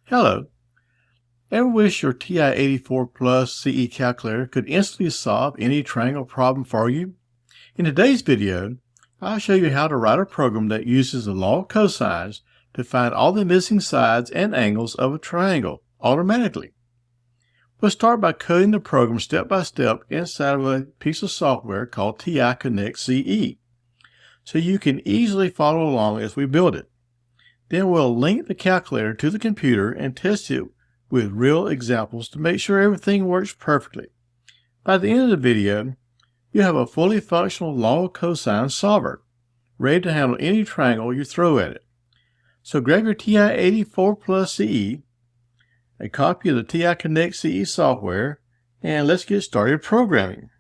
Hello. Ever wish your TI-84 Plus CE calculator could instantly solve any triangle problem for you? In today's video, I'll show you how to write a program that uses the law of cosines to find all the missing sides and angles of a triangle automatically. We'll start by coding the program step by step inside of a piece of software called TI-Connect CE, so you can easily follow along as we build it. Then we'll link the calculator to the computer and test it with real examples to make sure everything works perfectly. By the end of the video, you have a fully functional Law of Cosines Solver, ready to handle any triangle you throw at it. So grab your TI-84 Plus CE, a copy of the TI Connect CE software, and let's get started programming.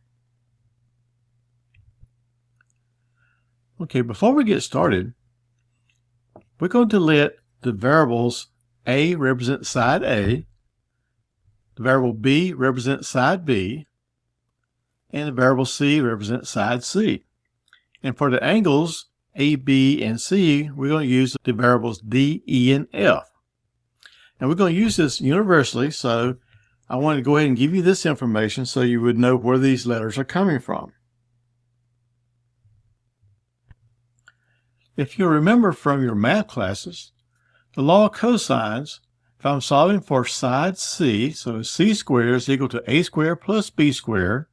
Okay, before we get started, we're going to let the variables A represent side A, the variable B represent side B, and the variable C represent side C. And for the angles A, B, and C, we're going to use the variables D, E, and F. And we're going to use this universally, so I wanted to go ahead and give you this information so you would know where these letters are coming from. If you remember from your math classes, the law of cosines, if I'm solving for side C, so C squared is equal to A squared plus B squared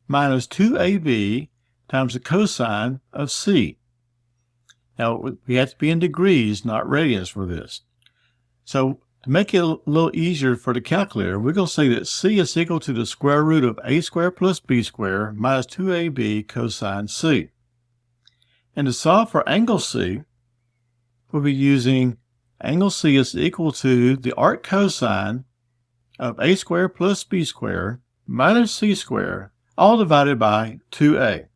minus 2AB times the cosine of C. Now, we have to be in degrees, not radians for this. So, to make it a little easier for the calculator, we're going to say that C is equal to the square root of A squared plus B squared minus 2AB cosine C. And to solve for angle C, we'll be using angle C is equal to the arc cosine of A squared plus B squared minus C squared, all divided by 2A.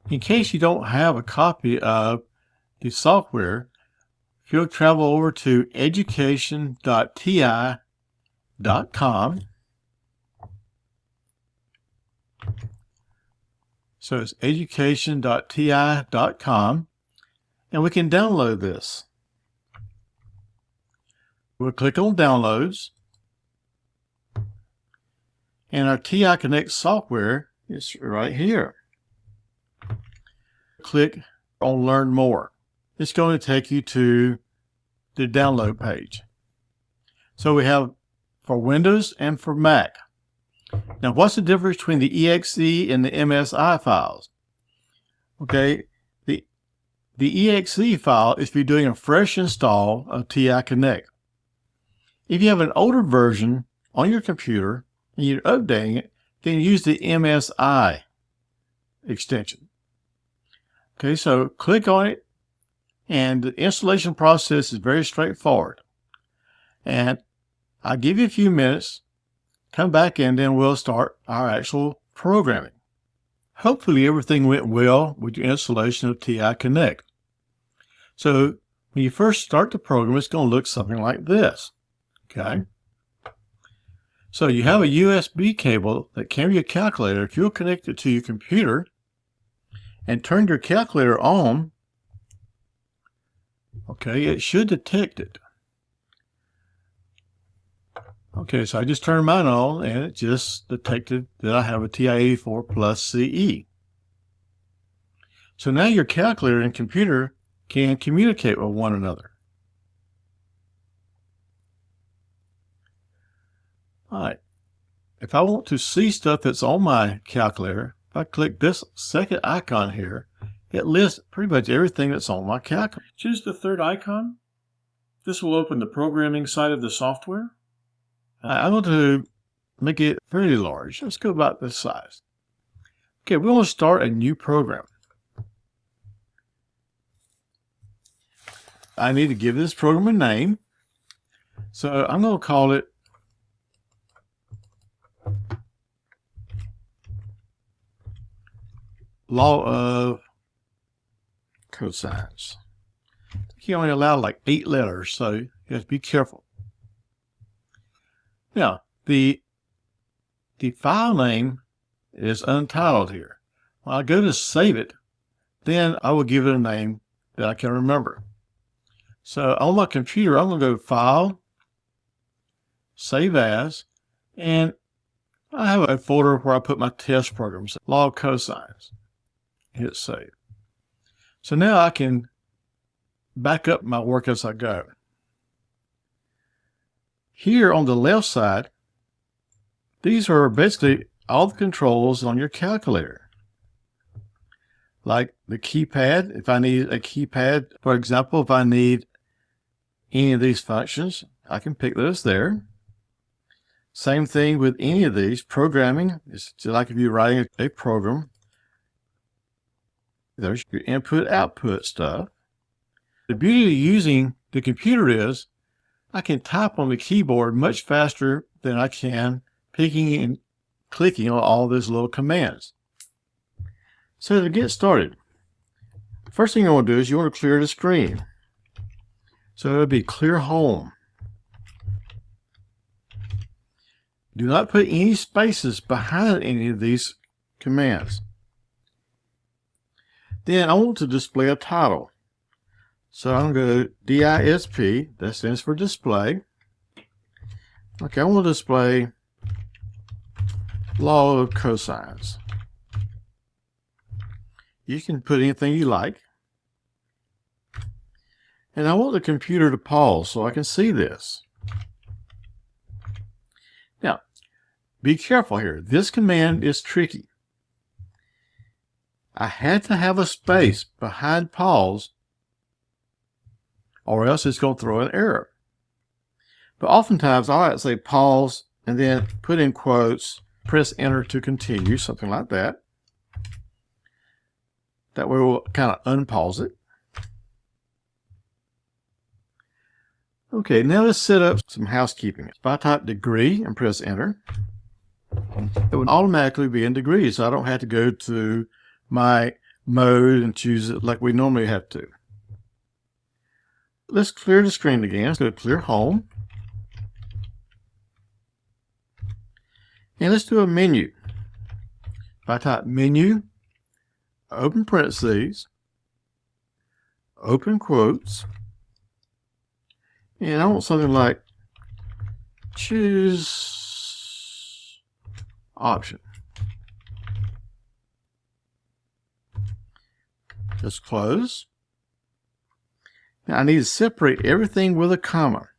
In case you don't have a copy of the software, if you'll travel over to education.ti.com. So it's education.ti.com, and we can download this. We'll click on Downloads, and our TI Connect software is right here. Click on Learn More. It's going to take you to the download page. So we have for Windows and for Mac. Now, what's the difference between the EXE and the MSI files? Okay, the EXE file is if you're doing a fresh install of TI Connect. If you have an older version on your computer and you're updating it, then use the MSI extension. Okay, so click on it, and the installation process is very straightforward. And I'll give you a few minutes. Come back and then we'll start our actual programming. Hopefully everything went well with your installation of TI Connect. So when you first start the program, it's going to look something like this. Okay. So you have a USB cable that can be a calculator. If you'll connect it to your computer and turn your calculator on, okay, it should detect it. Okay, so I just turned mine on and it just detected that I have a TI-84 Plus CE. So now your calculator and computer can communicate with one another. All right, if I want to see stuff that's on my calculator, if I click this second icon here, it lists pretty much everything that's on my calculator. Choose the third icon. This will open the programming side of the software. I'm going to make it fairly large. Let's go about this size. Okay, we want to start a new program. I need to give this program a name. So I'm going to call it Law of Cosines. You only allow like 8 letters, so you have to be careful. Now, the file name is untitled here. When I go to save it, then I will give it a name that I can remember. So on my computer, I'm going to go File, Save As, and I have a folder where I put my test programs, Law of Cosines. Hit Save. So now I can back up my work as I go. Here on the left side, these are basically all the controls on your calculator. Like the keypad, if I need a keypad, for example, if I need any of these functions, I can pick those there. Same thing with any of these. Programming is just like if you're writing a program. There's your input-output stuff. The beauty of using the computer is I can type on the keyboard much faster than I can picking and clicking on all those little commands. So to get started, first thing you want to do is you want to clear the screen. So it would be clear home. Do not put any spaces behind any of these commands. Then I want to display a title. So I'm going to go DISP, that stands for display. Okay, I want to display Law of Cosines. You can put anything you like. And I want the computer to pause so I can see this. Now, be careful here. This command is tricky. I had to have a space behind pause or else it's going to throw an error. But oftentimes I like to say pause and then put in quotes, press enter to continue, something like that. That way we'll kind of unpause it. Okay, now let's set up some housekeeping. If I type degree and press enter, it would automatically be in degrees, so I don't have to go to my mode and choose it like we normally have to. Let's clear the screen again. Let's go to clear home. And let's do a menu. If I type menu, open parentheses, open quotes, and I want something like choose option. Just close. Now I need to separate everything with a comma.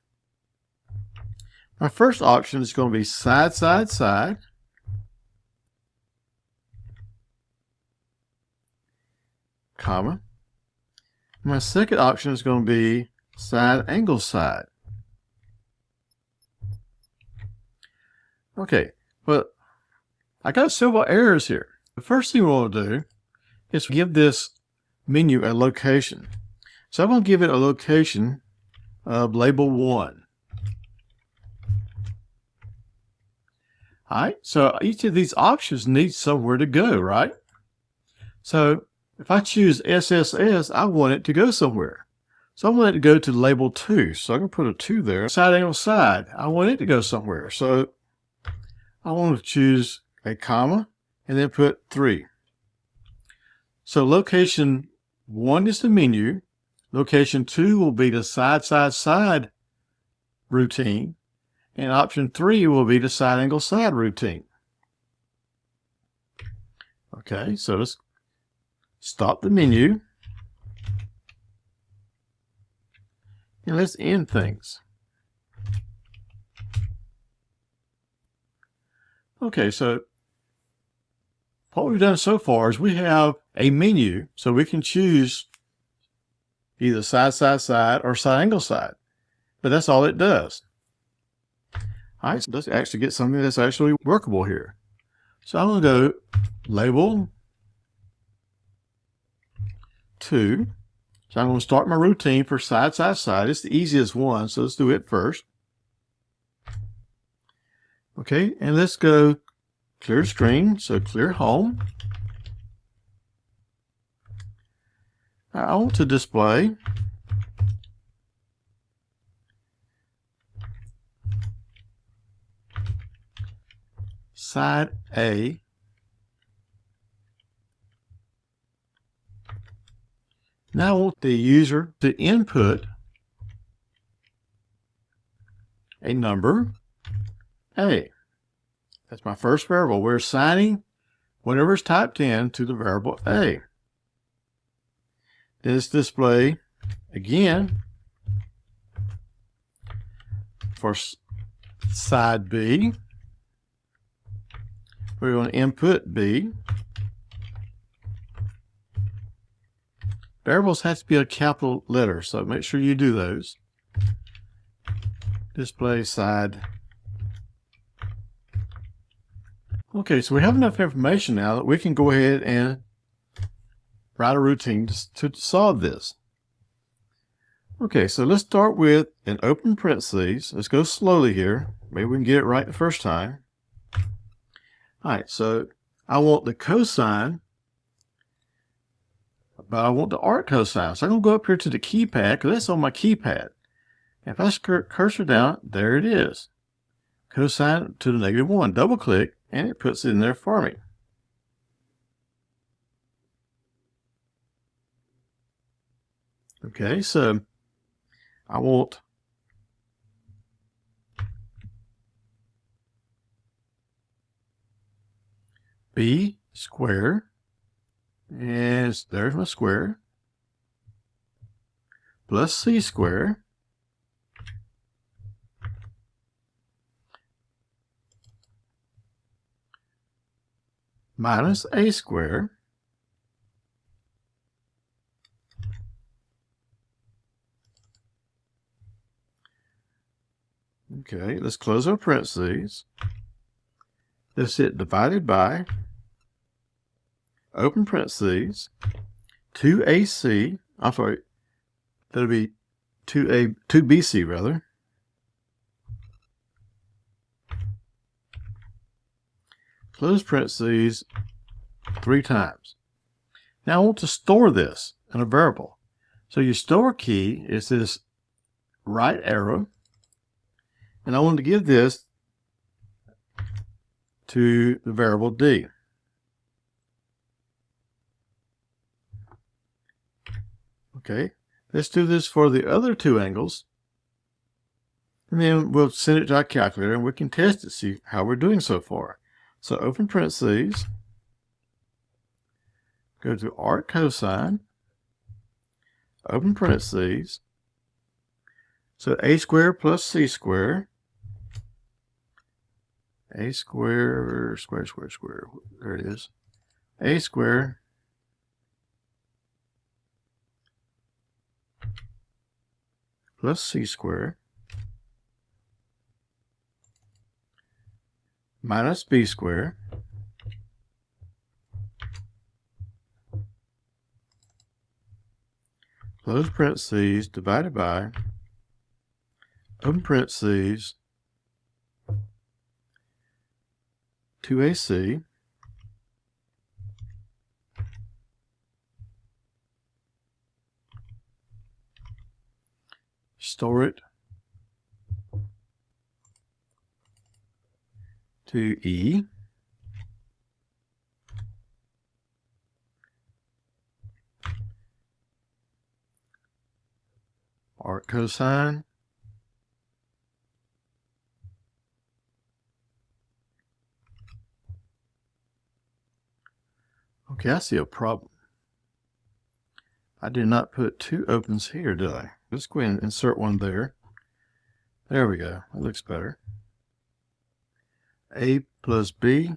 My first option is going to be side, side, side. Comma. My second option is going to be side, angle, side. Okay, but I got several errors here. The first thing we want to do is give this menu a location. So I'm going to give it a location of label 1. All right, so each of these options needs somewhere to go, right? So if I choose SSS, I want it to go somewhere. So I want it to go to label 2. So I'm going to put a 2 there. Side, angle, side, I want it to go somewhere. So I want to choose a comma and then put 3. So location 1 is the menu. Location 2 will be the side, side, side routine. And option 3 will be the side, angle, side routine. Okay, so let's stop the menu. And let's end things. Okay, so what we've done so far is we have a menu, so we can choose either side, side, side, or side, angle, side. But that's all it does. All right, so let's actually get something that's actually workable here. So I'm going to go label 2. So I'm going to start my routine for side, side, side. It's the easiest one, so let's do it first. Okay, and let's go clear screen, so clear home. I want to display side A Now I want the user to input a number A. That's my first variable. We're assigning whatever's typed in to the variable A. This display again for side B. We're going to input B. Variables have to be a capital letter, so make sure you do those. Display side. Okay, so we have enough information now that we can go ahead and write a routine to solve this. Okay, so let's start with an open parentheses. Let's go slowly here. Maybe we can get it right the first time. All right, so I want the cosine, but I want the arc cosine. So I'm going to go up here to the keypad, because that's on my keypad. If I cursor down, there it is. Cosine to the -1. Double click, and it puts it in there for me. Okay, so I want B squared, and there's my square, plus C squared, minus A squared, okay, let's close our parentheses. Let's hit divided by, open parentheses, 2AC, I'm sorry, that'll be 2BC rather, close parentheses 3 times. Now I want to store this in a variable. So your store key is this right arrow, and I want to give this to the variable D. Okay, let's do this for the other 2 angles, and then we'll send it to our calculator and we can test it, see how we're doing so far. So open parentheses, go to arc cosine, open parentheses, so A squared plus C squared, A squared, square, there it is, A squared plus C squared minus B squared close parentheses divided by open parentheses 2AC store it to E, arc cosine, okay, I see a problem. I did not put 2 opens here, did I? Let's go ahead and insert one there. There we go. That looks better. A plus B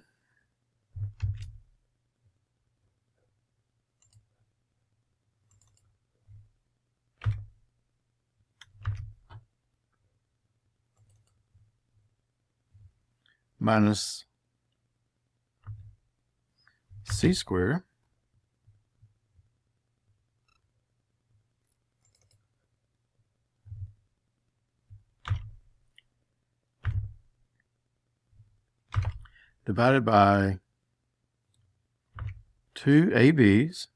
minus C squared divided by 2 ABs,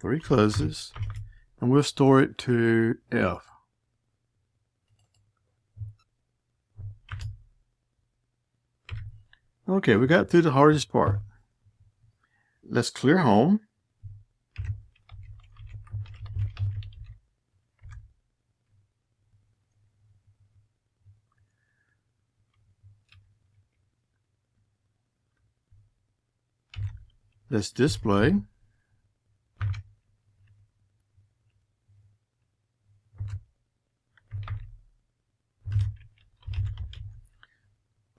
3 closes, and we'll store it to F. Okay, we got through the hardest part. let's clear home. Let's display.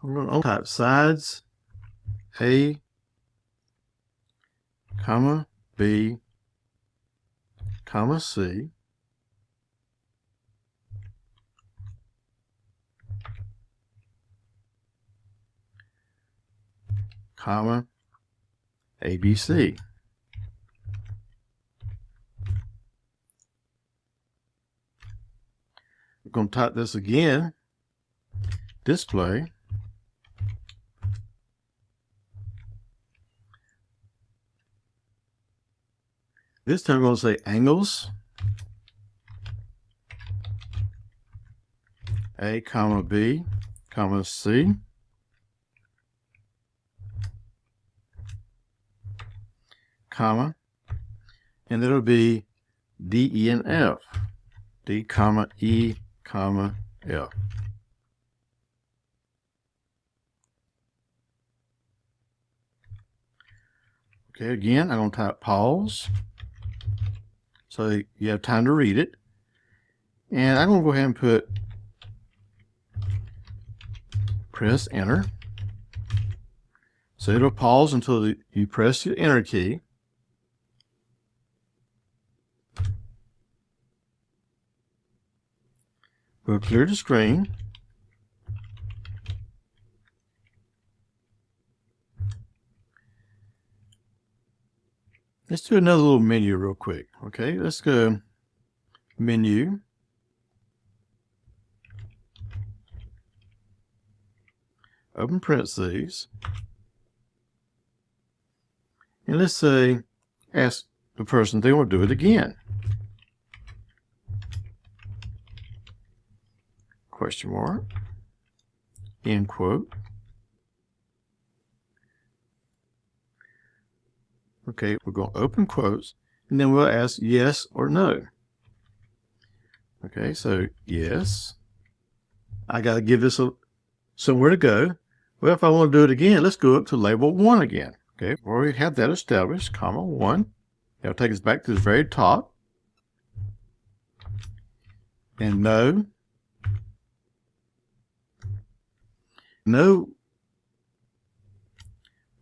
I'm going to type sides A, comma B, comma C, comma ABC. I'm going to type this again, display. This time I'm going to say angles A, comma B, comma C, comma, and it'll be D, E, and F. D, comma, E, comma, F. Okay, again, I'm going to type pause so you have time to read it. And I'm going to go ahead and press enter. So it'll pause until you press the enter key. We'll clear the screen. Let's do another little menu real quick. Okay, let's go menu. Open parentheses. And let's say, ask the person if they want to do it again. Question mark. End quote. Okay, we're going to open quotes, and then we'll ask yes or no. Okay, so yes. I got to give this somewhere to go. Well, if I want to do it again, let's go up to label 1 again. Okay, we already have that established, comma 1. That'll take us back to the very top. And no. No,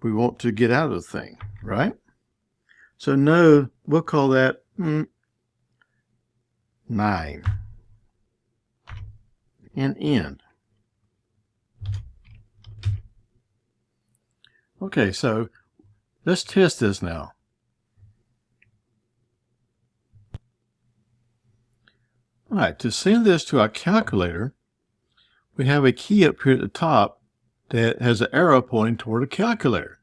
we want to get out of the thing, right? So no, we'll call that 9. And end. Okay, so let's test this now. All right, to send this to our calculator, we have a key up here at the top that has an arrow pointing toward a calculator.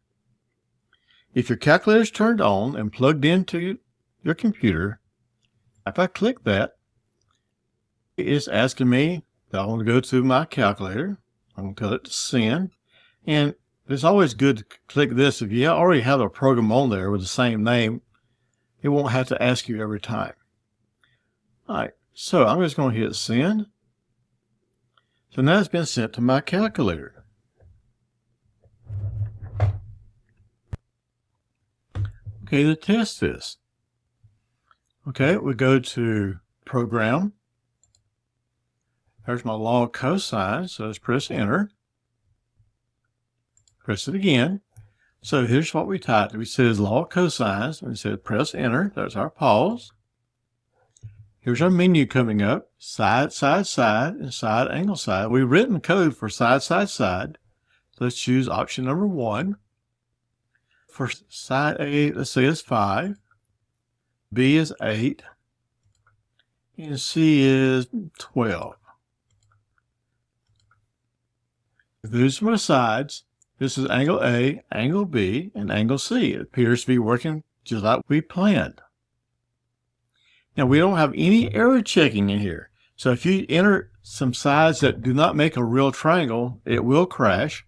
If your calculator is turned on and plugged into your computer, if I click that, it's asking me that I want to go to my calculator. I'm going to tell it to send. And it's always good to click this. If you already have a program on there with the same name, it won't have to ask you every time. All right, so I'm just going to hit send. So now it's been sent to my calculator. Okay, to test this. Okay, we go to Program. There's my Law of Cosines, so let's press enter. Press it again. So here's what we typed. We said Law of Cosines, and we said press enter. There's our pause. Here's our menu coming up, side, side, side, and side, angle, side. We've written code for side, side, side. So let's choose option number 1. For side A, let's say it's 5. B is 8. And C is 12. These are my sides. This is angle A, angle B, and angle C. It appears to be working just like we planned. Now, we don't have any error checking in here. So if you enter some sides that do not make a real triangle, it will crash.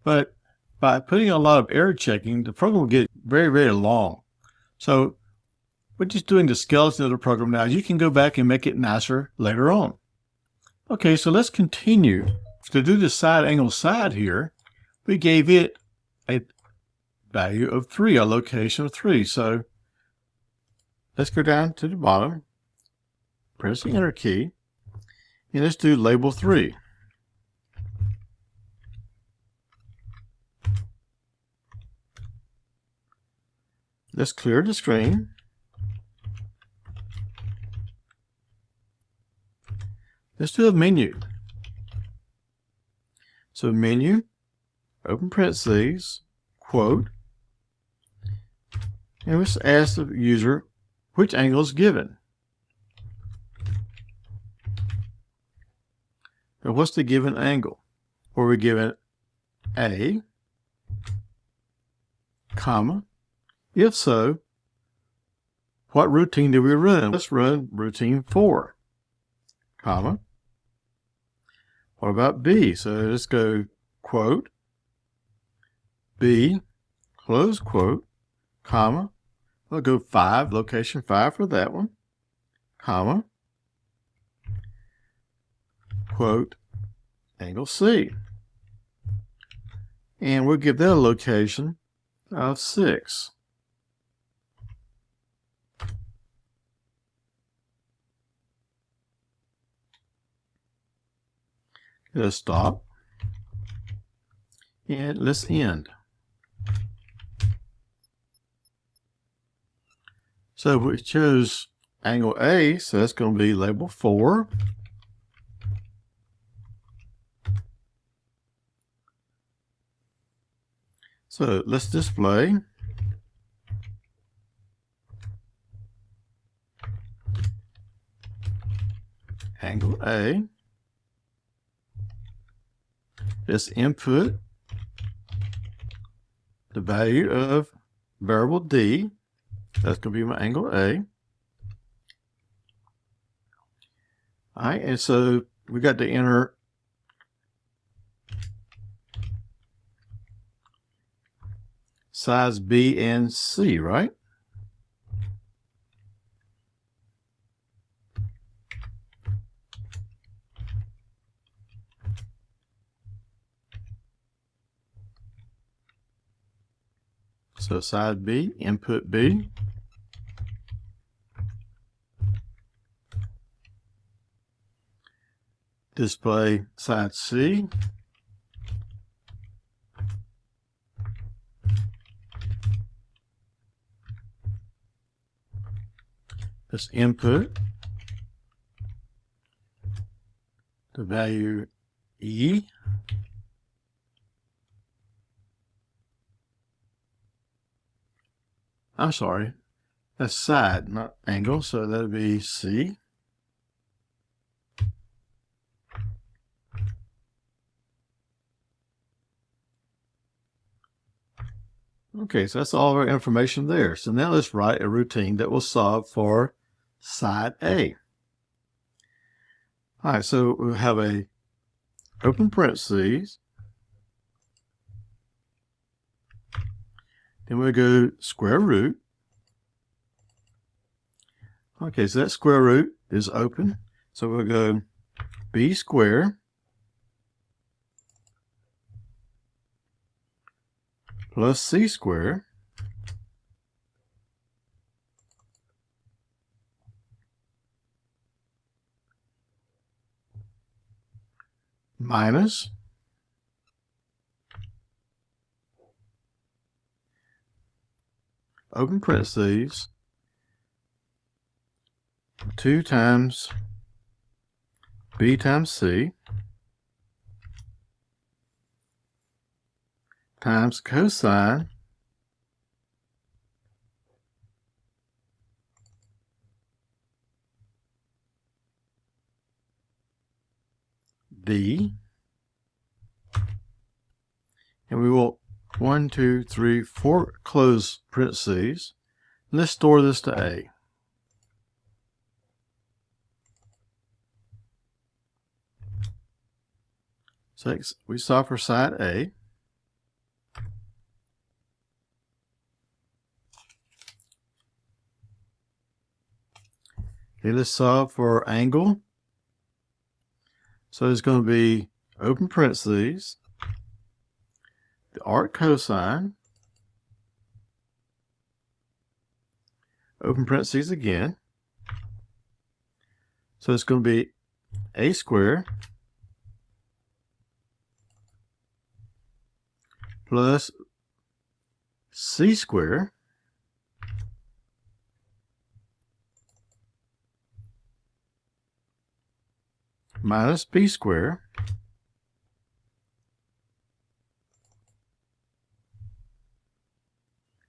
But by putting a lot of error checking, the program will get very, very long. So we're just doing the skeleton of the program now. You can go back and make it nicer later on. Okay, so let's continue. To do the side angle side here, we gave it a value of 3, a location of 3. So let's go down to the bottom, press the Enter key, and let's do label 3. Let's clear the screen. Let's do a menu. So menu, open parentheses, quote, and let's ask the user which angle is given. Now what's the given angle? Were we given A, comma? If so, what routine do we run? Let's run routine 4, comma. What about B? So let's go quote, B, close quote, comma. We'll go 5, location 5 for that one, comma, quote, angle C. And we'll give that a location of 6. Let's stop. And let's end. So we chose angle A, so that's going to be label 4. So let's display angle A. Let's input the value of variable D. That's going to be my angle A. All right, and so we got to enter sides B and C, right? So side B, input B. Display side C. Let's input the value E. I'm sorry, that's side, not angle, so that'll be C. Okay, so that's all our information there. So now let's write a routine that will solve for side A. All right, so we'll have a open parentheses. Then we'll go square root. Okay, so that square root is open. So we'll go B squared plus C squared minus open parentheses 2 times B times C times cosine D, and we will 1, 2, 3, 4 close parentheses. Let's store this to A. So we solve for side A. Okay, let's solve for angle. So it's going to be open parentheses, the arc cosine, open parentheses again. So it's going to be a squared plus c squared minus b squared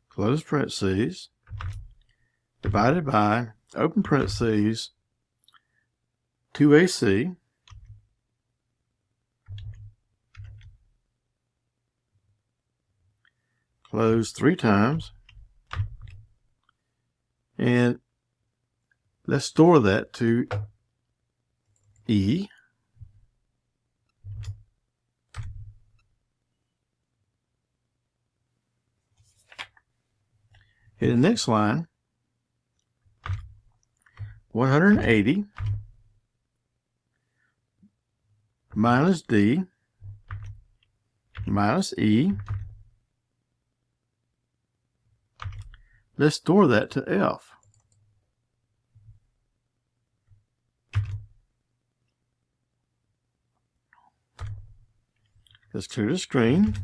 close parentheses divided by open parentheses 2ac close 3 times, and let's store that to e. In the next line, 180 minus d minus e. Let's store that to f. Let's clear the screen.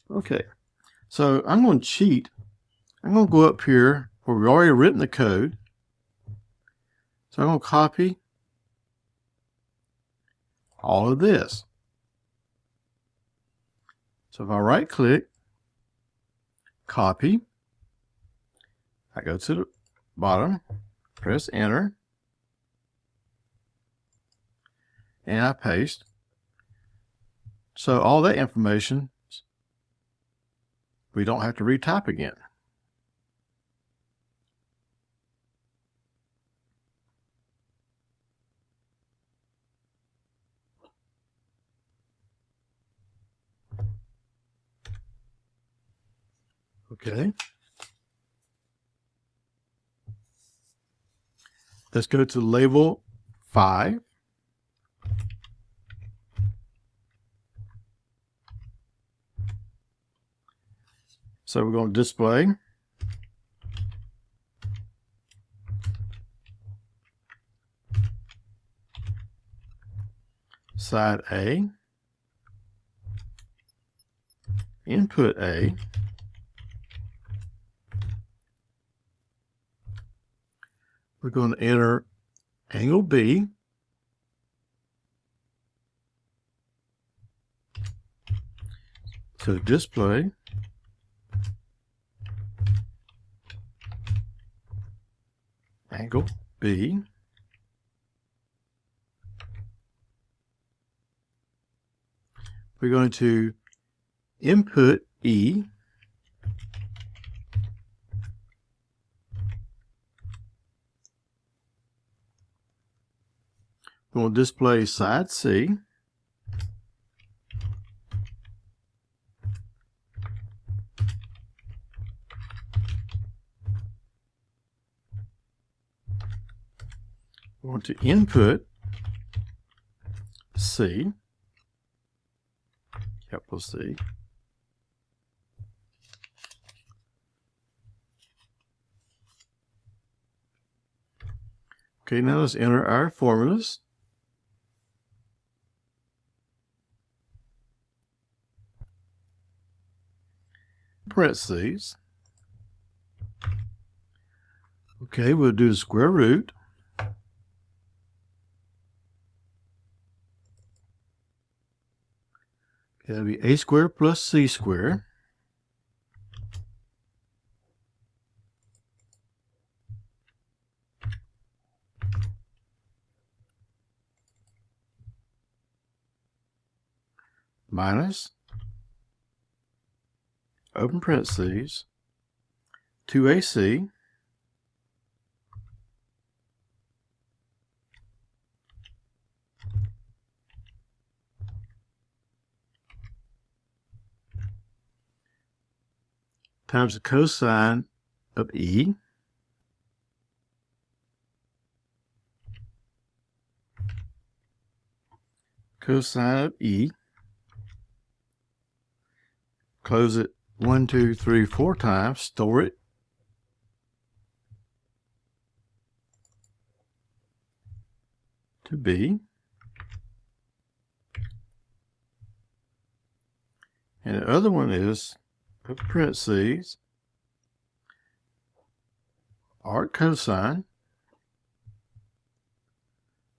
Okay, so I'm going to cheat. I'm going to go up here where we've already written the code. So I'm going to copy all of this. So if I right click, copy, I go to the bottom, press enter, and I paste. So all that information, we don't have to retype again. Okay. Let's go to label 5. So we're going to display side A, input A, we're going to enter angle B, so display angle B, we're going to input E, we'll display side C, we want to input C, capital C, okay, now let's enter our formulas. Parentheses. Okay, we'll do the square root. That'll be a squared plus c squared minus open parentheses 2ac times the cosine of E cosine of E, close it 1, 2, 3, 4 times, store it, to B, and the other one is open parentheses, arc cosine,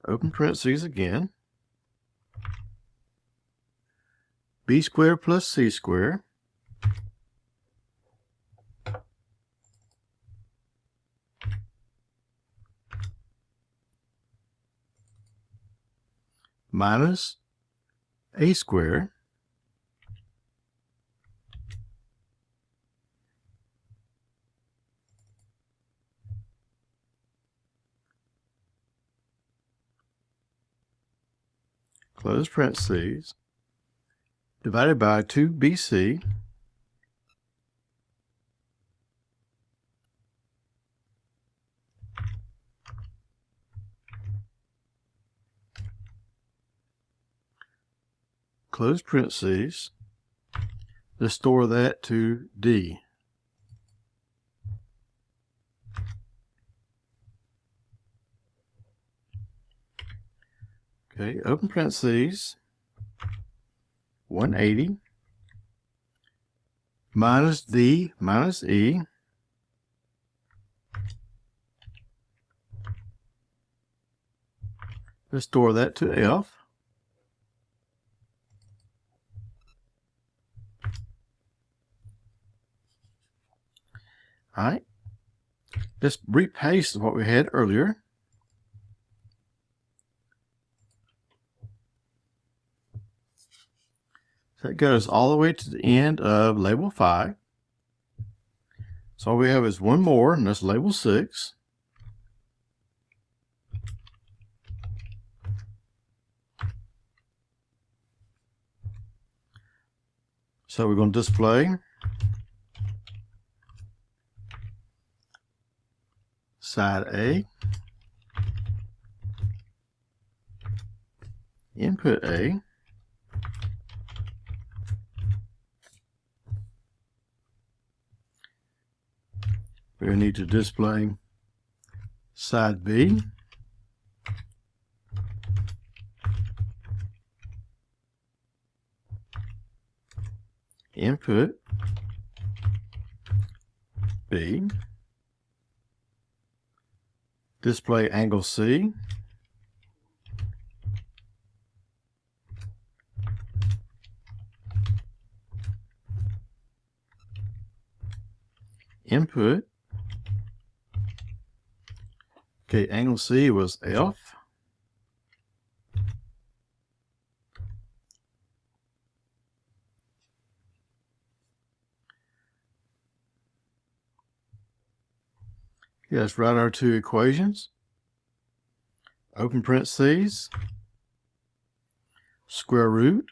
open parentheses again, B squared plus C squared minus A squared close parentheses divided by 2BC close parentheses. Let's store that to D. Okay, open parentheses, 180 minus D minus E let's store that to F. All right, let's repaste what we had earlier. So that goes all the way to the end of label 5. So all we have is one more, and that's label 6. So we're going to display side A, input A, we need to display side B, input B, display angle C, input, okay, angle C was F, let's write our two equations. Open parentheses, square root.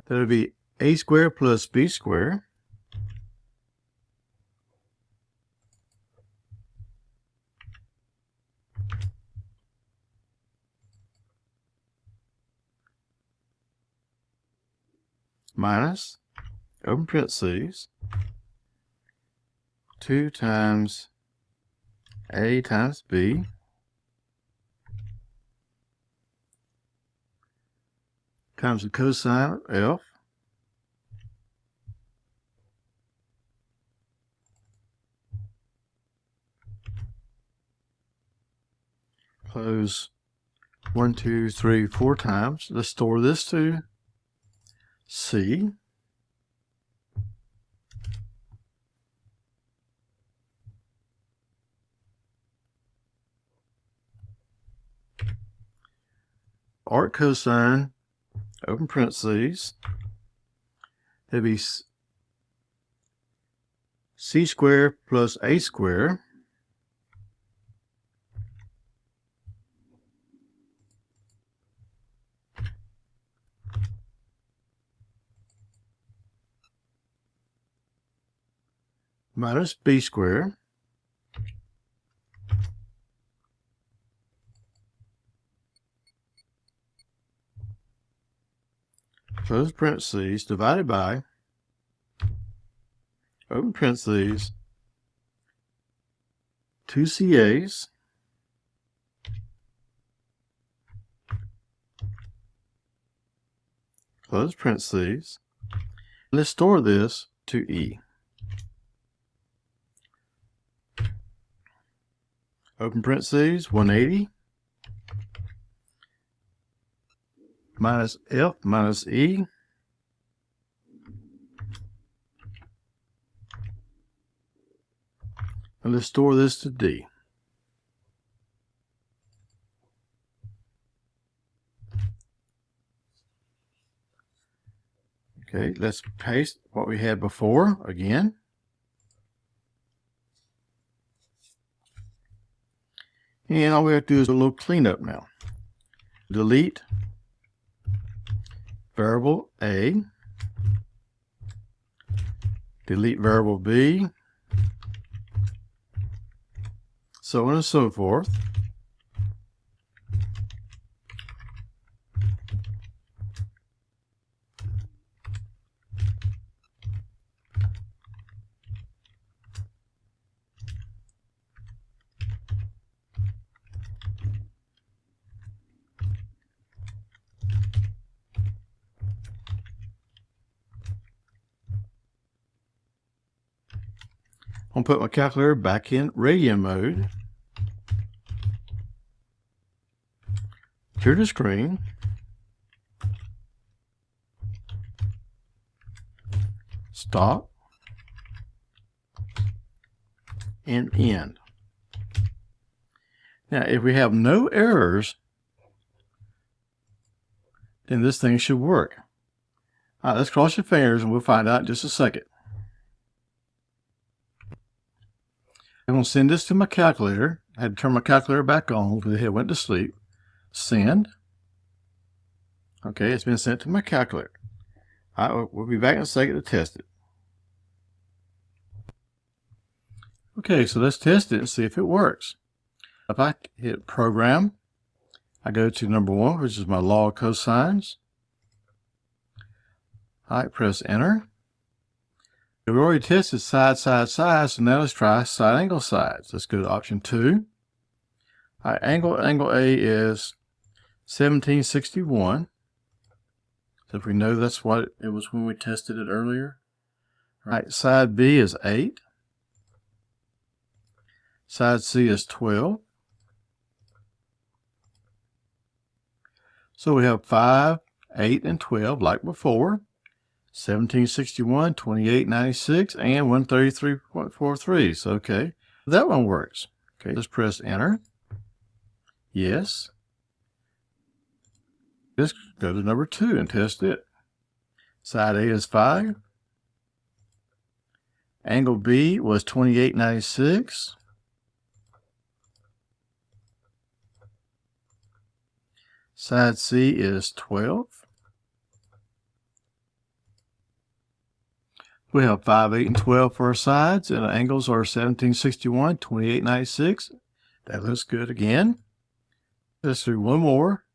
That would be A squared plus B squared minus, open parentheses, 2 times A times B times the cosine of F close 1, 2, 3, 4 times. Let's store this to C. Arc cosine, open parentheses, that'd be C squared plus A squared minus b squared close parentheses divided by open parentheses 2 CAs close parentheses. Let's store this to E. Open parentheses 180 minus F minus E and let's store this to D. Okay, let's paste what we had before again. And all we have to do is a little cleanup now. Delete variable A, delete variable B, so on and so forth. I'm going to put my calculator back in radian mode. Clear the screen. Stop. And end. Now, if we have no errors, then this thing should work. All right, let's cross your fingers and we'll find out in just a second. I'm going to send this to my calculator. I had to turn my calculator back on because it went to sleep. Send. Okay, it's been sent to my calculator. All right, we'll be back in a second to test it. Okay, so let's test it and see if it works. If I hit program, I go to number 1, which is my law of cosines. All right, press enter. We already tested side, side, side, so now let's try side angle sides. Let's go to option 2. All right, angle A is 1761. So if we know that's what it was when we tested it earlier. All right, side B is 8. Side C is 12. So we have 5, 8, and 12 like before. 1761, 2896, and 133.43. So, okay, that one works. Okay, let's press enter. Yes. Let's go to number 2 and test it. Side A is 5. Angle B was 2896. Side C is 12. We have 5, 8, and 12 for our sides, and the angles are 1761, 2896. That looks good again. Let's do one more.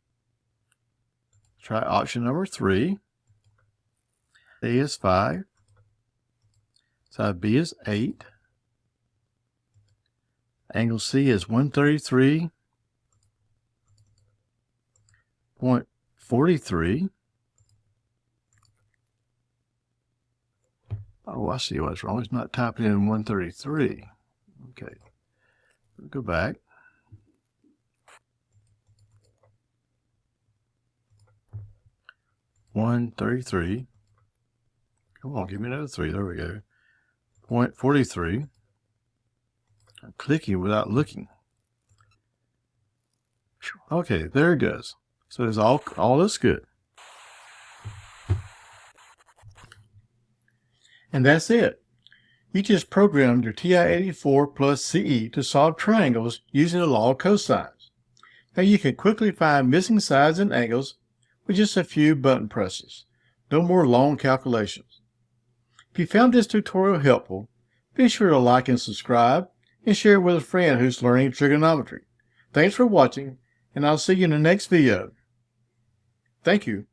Try option number 3. A is 5. Side B is 8. Angle C is 133.43. Oh, I see what's wrong. It's not typing in 133. Okay. Go back. .43. Come on, give me another 3. There we go. .43. I'm clicking without looking. Okay, there it goes. So it's all looks good. And that's it. You just programmed your TI-84 plus CE to solve triangles using the law of cosines. Now you can quickly find missing sides and angles with just a few button presses. No more long calculations. If you found this tutorial helpful, Be sure to like and subscribe and share it with a friend who's learning trigonometry. Thanks for watching, and I'll see you in the next video. Thank you.